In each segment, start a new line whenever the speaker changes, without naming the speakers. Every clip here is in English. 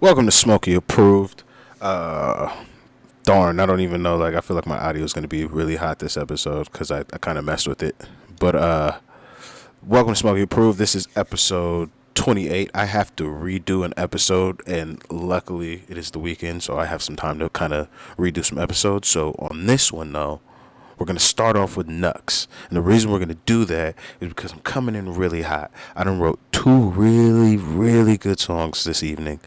Welcome to Smokey Approved. Darn, I don't even know. Like, I feel like my audio is going to be really hot this episode because I kind of messed with it. But welcome to Smokey Approved. This is episode 28. I have to redo an episode, and luckily it is the weekend, so I have some time to kind of redo some episodes. So on this one, though, we're going to start off with Knucks. And the reason we're going to do that is because I'm coming in really hot. I done wrote two really, really good songs this evening.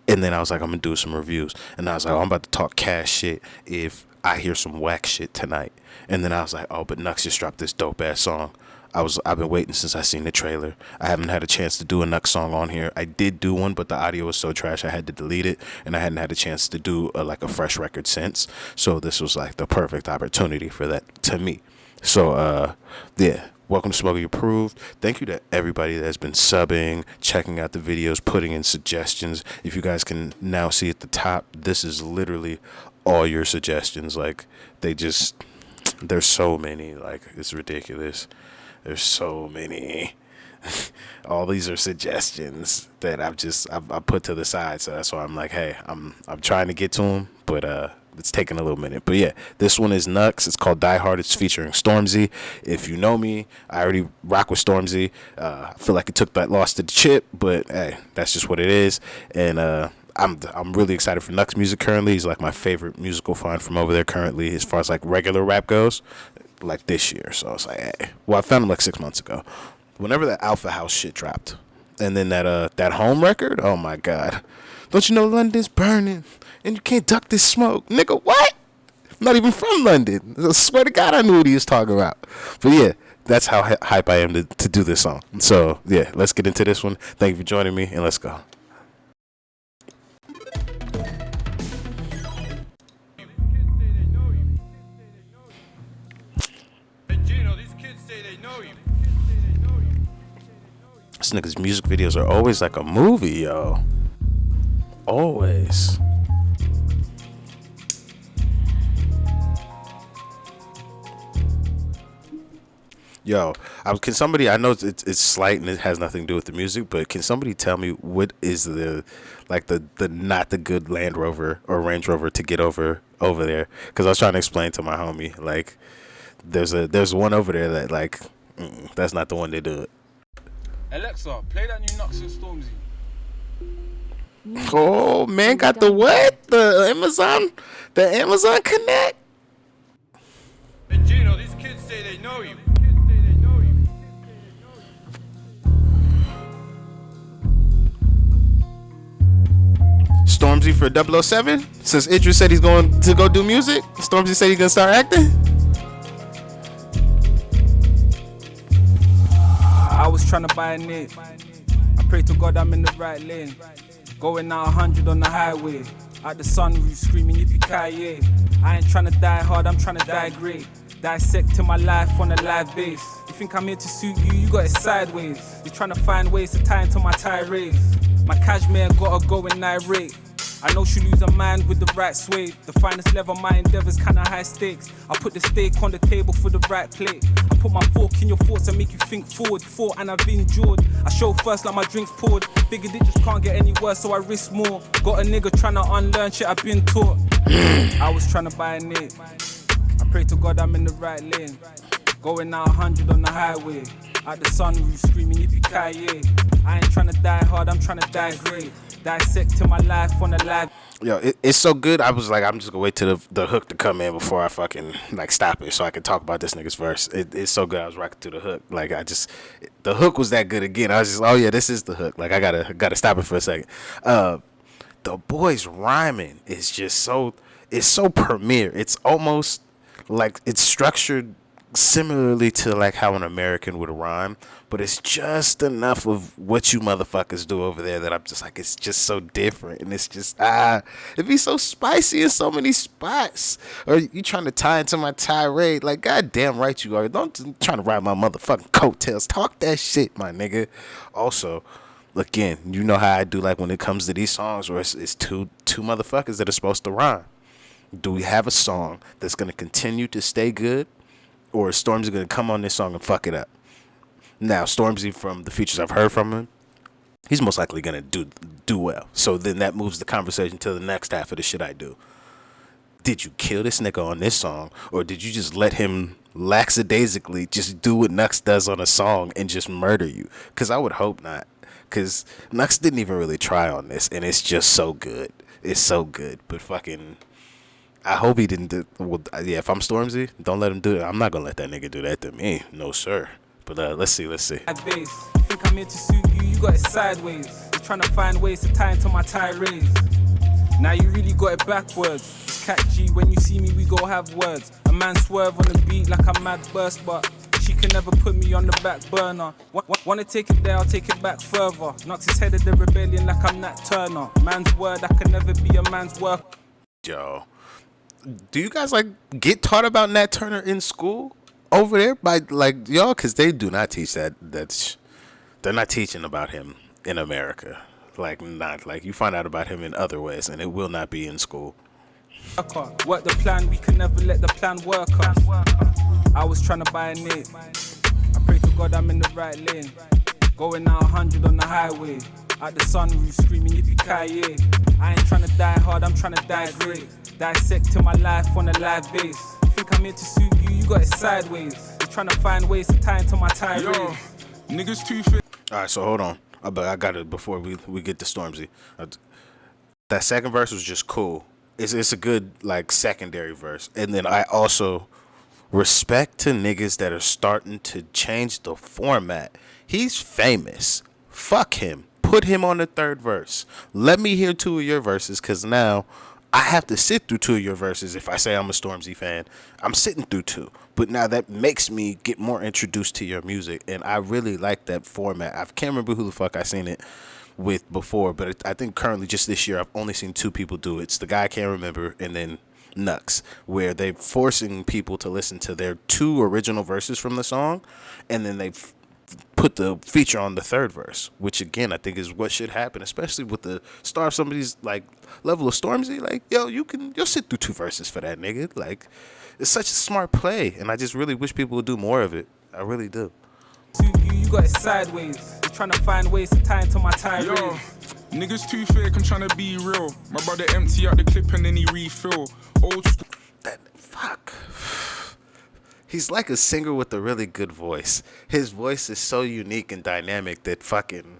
And then I was like, I'm going to do some reviews. And I was like, I'm about to talk cash shit if I hear some whack shit tonight. And then I was like, oh, but Knucks just dropped this dope-ass song. I've been waiting since I seen the trailer. I haven't had a chance to do a Knucks song on here. I did do one, but the audio was so trash I had to delete it. And I hadn't had a chance to do a fresh record since. So this was like the perfect opportunity for that to me. So, yeah. Welcome to Smokey Approved. Thank you to everybody that has been subbing, checking out the videos, putting in suggestions. If you guys can now see at the top, this is literally all your suggestions. Like, there's so many. Like, it's ridiculous. There's so many. All these are suggestions that I've put to the side. So that's why I'm like, hey, I'm trying to get to them, but it's taking a little minute. But yeah, this one is Knucks. It's called Die Hard. It's featuring Stormzy. If you know me, I already rock with Stormzy. I feel like it took that loss to the chip, but hey, that's just what it is. And I'm really excited for Knucks music currently. He's like my favorite musical find from over there currently, as far as like regular rap goes, like this year. So I was like, hey. Well, I found him like 6 months ago. Whenever that Alpha House shit dropped, and then that Home record, oh my god. Don't you know London's burning and you can't duck this smoke? Nigga, what? I'm not even from London. I swear to God I knew what he was talking about. But yeah, that's how hype I am to do this song. So yeah, let's get into this one. Thank you for joining me, and let's go. This nigga's music videos are always like a movie, yo. Always. Yo, can somebody? I know it's slight and it has nothing to do with the music, but can somebody tell me what is the not the good Land Rover or Range Rover to get over there? Because I was trying to explain to my homie, like there's one over there that like that's not the one they do it.
Alexa, play that new Knucks and Stormzy.
Oh man, got the what? The Amazon Connect.
Hey Gino, these kids say they know you.
Stormzy for 007? Since Idris said he's going to go do music, Stormzy said he's going to start acting?
I was trying to buy a Nick. I pray to God I'm in the right lane. Going out 100 on the highway. At the sunroof screaming yippee-ki-yay. I ain't trying to die hard, I'm trying to die great. Dissecting my life on a live base. You think I'm here to suit you, you got it sideways. You're trying to find ways to tie into my tirades. My cashmere gotta go in irate. I know she lose her mind with the right sway. The finest level, my endeavors kinda high stakes. I put the steak on the table for the right plate. I put my fork in your thoughts and make you think forward. Fought and I've endured. I show first like my drinks poured. Figured it just can't get any worse, so I risk more. Got a nigga tryna unlearn shit I've been taught. I was tryna buy a Nick. I pray to God I'm in the right lane. Going out 100 on the highway. At the sunroof screaming yippee-ki-yay. I ain't tryna die hard, I'm tryna die great. Dissecting my life on a live.
Yo, it's so good. I was like, I'm just gonna wait till the hook to come in before I fucking like stop it, so I can talk about this nigga's verse. It's so good. I was rocking to the hook. Like the hook was that good again. I was just, oh yeah, this is the hook. Like I gotta stop it for a second. The boy's rhyming is just it's so premier. It's almost like it's structured similarly to like how an American would rhyme, but it's just enough of what you motherfuckers do over there that I'm just like, it's just so different, and it's just it'd be so spicy in so many spots. Or you trying to tie into my tirade? Like, goddamn right you are. Don't trying to ride my motherfucking coattails. Talk that shit, my nigga. Also, again, you know how I do like when it comes to these songs where it's two motherfuckers that are supposed to rhyme. Do we have a song that's gonna continue to stay good? Or is Stormzy going to come on this song and fuck it up? Now, Stormzy, from the features I've heard from him, he's most likely gonna do well. So then that moves the conversation to the next half of the shit I do. Did you kill this nigga on this song, or did you just let him lackadaisically just do what Knucks does on a song and just murder you? Because I would hope not. Because Knucks didn't even really try on this, and it's just so good. It's so good. But fucking, I hope he didn't do. Well, yeah, if I'm Stormzy, don't let him do it. I'm not gonna let that nigga do that to me. No, sir. But let's see.
Base. You think I'm here to suit you? You got it sideways. You're trying to find ways to tie into my tirades. Now you really got it backwards. It's catchy when you see me, we go have words. A man swerve on the beat like a mad burst, but she can never put me on the back burner. Wanna take it there, I'll take it back further. Knocks his head at the rebellion like I'm Nat Turner. Man's word, I can never be a man's work.
Yo, do you guys like get taught about Nat Turner in school over there by like y'all? Cause they do not teach that. They're not teaching about him in America. Like, not like you find out about him in other ways, and it will not be in school.
Work the plan, we can never let the plan work us. I was trying to buy a nit. I pray to God I'm in the right lane. Going out 100 on the highway. At the sunroof screaming yippee-ki-yay. I ain't trying to die hard, I'm trying to die great. Dissecting my life on a live base. You think I'm here to suit you? You got it sideways. You're trying to find ways to tie into my tirade.
Yo, niggas too fit.
All right, so hold on. But I got it before we get to Stormzy. That second verse was just cool. It's a good like secondary verse, and then I also respect to niggas that are starting to change the format. He's famous. Fuck him. Put him on the third verse. Let me hear 2 of your verses, cause now I have to sit through 2 of your verses. If I say I'm a Stormzy fan, I'm sitting through 2. But now that makes me get more introduced to your music, and I really like that format. I can't remember who the fuck I seen it with before, but I think currently just this year I've only seen 2 people do it. It's the guy I can't remember, and then Knucks, where they're forcing people to listen to their 2 original verses from the song, and then they put the feature on the third verse, which again I think is what should happen, especially with the star of somebody's like level of Stormzy. Like, yo, you'll sit through 2 verses for that nigga. Like, it's such a smart play, and I just really wish people would do more of it. I really do.
You got it sideways. You're trying to find ways to tie into my tirade.
Yo, niggas too fake, I'm trying to be real. My brother empty out the clip and then he refill. Old school.
That fuck. He's like a singer with a really good voice. His voice is so unique and dynamic that fucking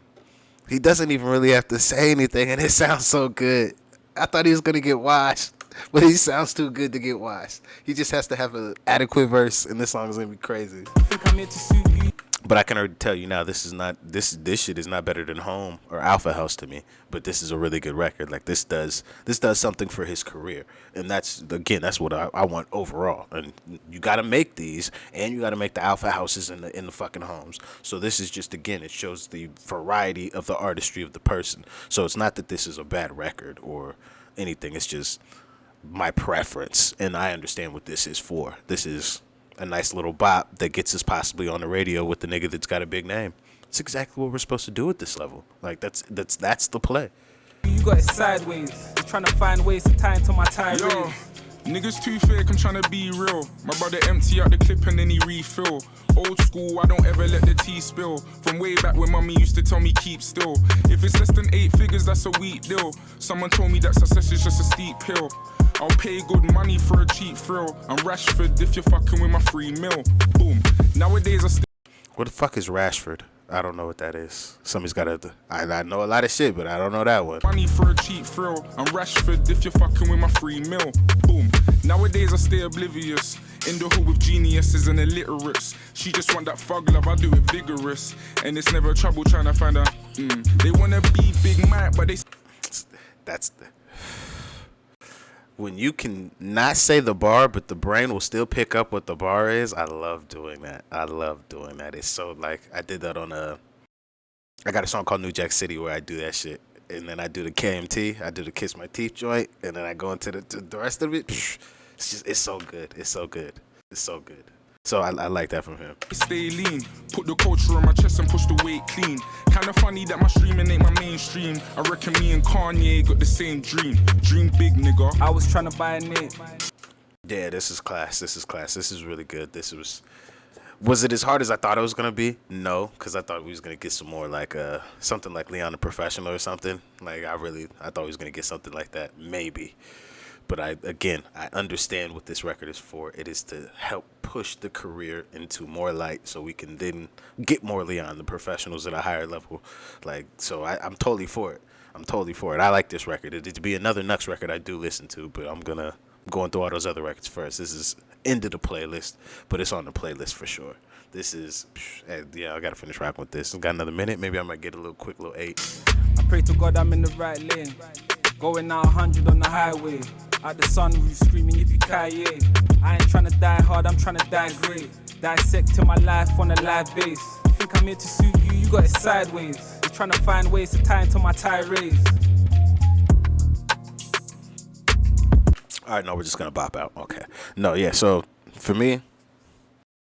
he doesn't even really have to say anything, and it sounds so good. I thought he was gonna get washed, but he sounds too good to get washed. He just has to have an adequate verse, and this song is gonna be crazy.
I think I'm here to suit you.
But I can already tell you now, this shit is not better than Home or Alpha House to me. But this is a really good record. Like, this does something for his career, and that's what I want overall. And you got to make these, and you got to make the Alpha Houses in the fucking Homes. So this is just, again, it shows the variety of the artistry of the person. So it's not that this is a bad record or anything. It's just my preference, and I understand what this is for. This is a nice little bop that gets us possibly on the radio with the nigga that's got a big name. It's exactly what we're supposed to do at this level. Like, that's the play.
You got it sideways. You're trying to find ways to tie into my tirade.
Yo, niggas too fake, I'm trying to be real. My brother empty out the clip and then he refill. Old school, I don't ever let the tea spill. From way back when mommy used to tell me keep still. If it's less than 8 figures, that's a weak deal. Someone told me that success is just a steep hill. I'll pay good money for a cheap thrill. I'm Rashford if you're fucking with my free meal. Boom. Nowadays I still.
What the fuck is Rashford? I don't know what that is. Somebody's got to. I know a lot of shit, but I don't know that one.
Money for a cheap thrill. I'm Rashford if you're fucking with my free meal. Boom. Nowadays I stay oblivious. In the hood with geniuses and illiterates. She just want that thug love, I do it vigorous. And it's never trouble trying to find her. They wanna be Big Mike, but they.
That's the. When you can not say the bar, but the brain will still pick up what the bar is, I love doing that. It's so, like, I did that on I got a song called New Jack City where I do that shit. And then I do the KMT, I do the Kiss My Teeth joint, and then I go into the rest of it. It's so good. So I like that from him.
Stay lean, put the culture on my chest and push the weight clean. Kinda funny that my streaming ain't my mainstream. I reckon me and Kanye got the same dream. Dream big, nigga.
I was trying to buy a name.
Yeah, this is class. This is really good. This was Was it as hard as I thought it was gonna be? No, because I thought we was gonna get some more like something like Leon the Professional or something. Like I thought we was gonna get something like that, maybe. But I understand what this record is for. It is to help push the career into more light, so we can then get more Leon the Professionals at a higher level. Like, so I'm totally for it. I'm totally for it. I like this record. It'd be another Knucks record I do listen to, but I'm going through all those other records first. This is into the playlist, but it's on the playlist for sure. This is, yeah, I gotta finish rocking with this. I've got another minute. Maybe I might get a little quick little 8.
I pray to God I'm in the right lane. Going out 100 on the highway. At the sunroof screaming yippee-ki-yay. I ain't tryna die hard, I'm tryna die great. Dissecting my life on a live base. You think I'm here to suit you, you got it sideways. You're tryna find ways to tie into my tirades.
All right, no, we're just gonna bop out. Okay. No, yeah. So for me,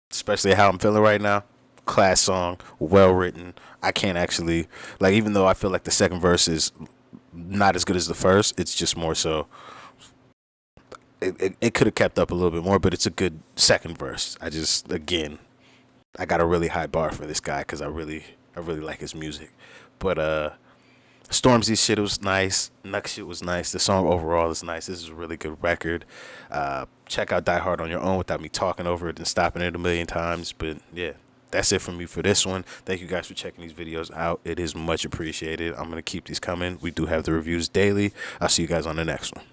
especially how I'm feeling right now, class song, well written. I can't actually like, even though I feel like the second verse is not as good as the first, it's just more so. It could have kept up a little bit more, but it's a good second verse. I got a really high bar for this guy because I really like his music. But Stormzy shit was nice. Knucks shit was nice. The song overall is nice. This is a really good record. Check out Die Hard on your own without me talking over it and stopping it a million times. But yeah, that's it from me for this one. Thank you guys for checking these videos out. It is much appreciated. I'm going to keep these coming. We do have the reviews daily. I'll see you guys on the next one.